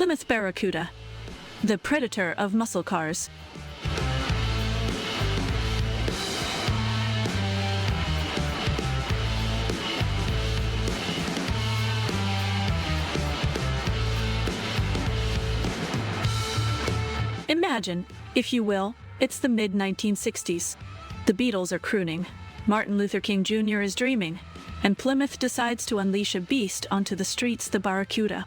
Plymouth Barracuda, the predator of muscle cars. Imagine, if you will, it's the mid-1960s. The Beatles are crooning, Martin Luther King Jr. is dreaming, and Plymouth decides to unleash a beast onto the streets, the Barracuda.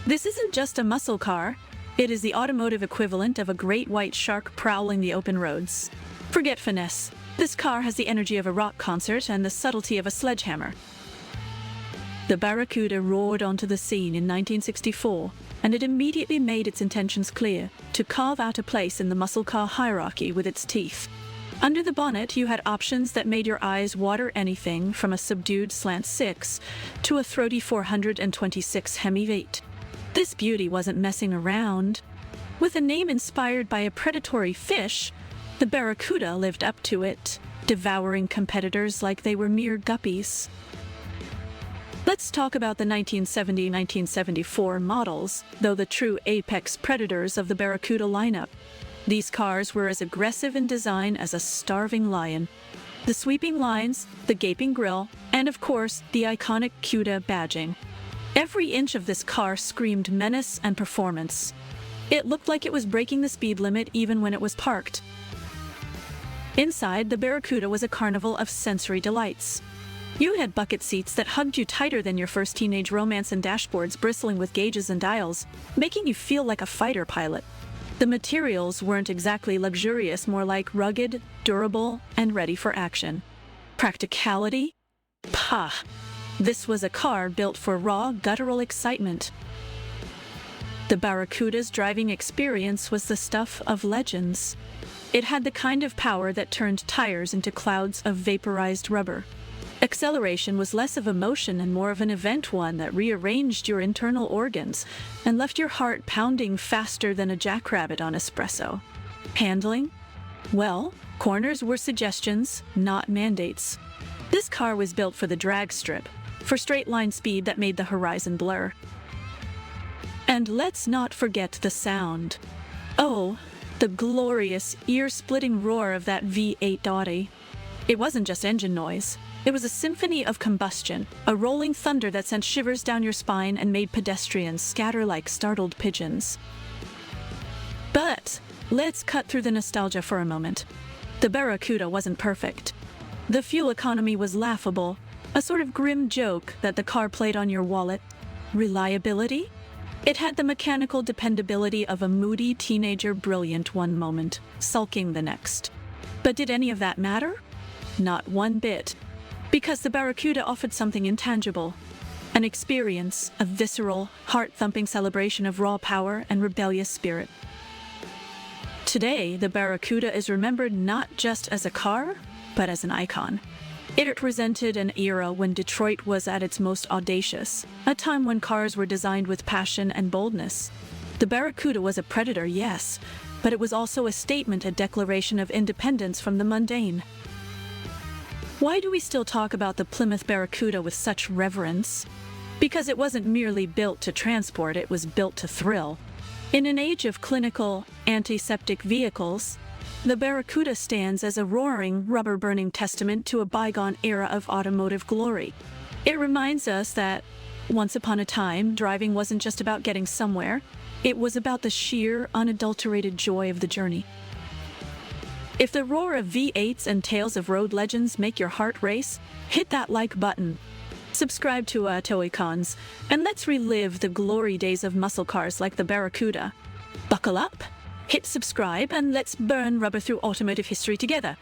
This isn't just a muscle car, it is the automotive equivalent of a great white shark prowling the open roads. Forget finesse. This car has the energy of a rock concert and the subtlety of a sledgehammer. The Barracuda roared onto the scene in 1964, and it immediately made its intentions clear, to carve out a place in the muscle car hierarchy with its teeth. Under the bonnet, you had options that made your eyes water, anything from a subdued slantsix to a throaty 426 Hemi V8. This beauty wasn't messing around. With a name inspired by a predatory fish, the Barracuda lived up to it, devouring competitors like they were mere guppies. Let's talk about the 1970-1974 models, though the true apex predators of the Barracuda lineup. These cars were as aggressive in design as a starving lion. The sweeping lines, the gaping grille, and of course, the iconic Cuda badging. Every inch of this car screamed menace and performance. It looked like it was breaking the speed limit even when it was parked. Inside, the Barracuda was a carnival of sensory delights. You had bucket seats that hugged you tighter than your first teenage romance and dashboards bristling with gauges and dials, making you feel like a fighter pilot. The materials weren't exactly luxurious, more like rugged, durable, and ready for action. Practicality? Pah! This was a car built for raw, guttural excitement. The Barracuda's driving experience was the stuff of legends. It had the kind of power that turned tires into clouds of vaporized rubber. Acceleration was less of a motion and more of an event, one that rearranged your internal organs and left your heart pounding faster than a jackrabbit on espresso. Handling? Well, corners were suggestions, not mandates. This car was built for the dragstrip, for straight-line speed that made the horizon blur. And let's not forget the sound. Oh, the glorious, ear-splitting roar of that V8 Dottie. It wasn't just engine noise. It was a symphony of combustion, a rolling thunder that sent shivers down your spine and made pedestrians scatter like startled pigeons. But let's cut through the nostalgia for a moment. The Barracuda wasn't perfect. The fuel economy was laughable, a sort of grim joke that the car played on your wallet. Reliability? It had the mechanical dependability of a moody teenager, brilliant one moment, sulking the next. But did any of that matter? Not one bit. Because the Barracuda offered something intangible. An experience, a visceral, heart-thumping celebration of raw power and rebellious spirit. Today, the Barracuda is remembered not just as a car, but as an icon. It represented an era when Detroit was at its most audacious, a time when cars were designed with passion and boldness. The Barracuda was a predator, yes, but it was also a statement, a declaration of independence from the mundane. Why do we still talk about the Plymouth Barracuda with such reverence? Because it wasn't merely built to transport, it was built to thrill. In an age of clinical, antiseptic vehicles, the Barracuda stands as a roaring, rubber-burning testament to a bygone era of automotive glory. It reminds us that, once upon a time, driving wasn't just about getting somewhere, it was about the sheer, unadulterated joy of the journey. If the roar of V8s and tales of road legends make your heart race, hit that like button. Subscribe to Toycons, and let's relive the glory days of muscle cars like the Barracuda. Buckle up, hit subscribe, and let's burn rubber through automotive history together.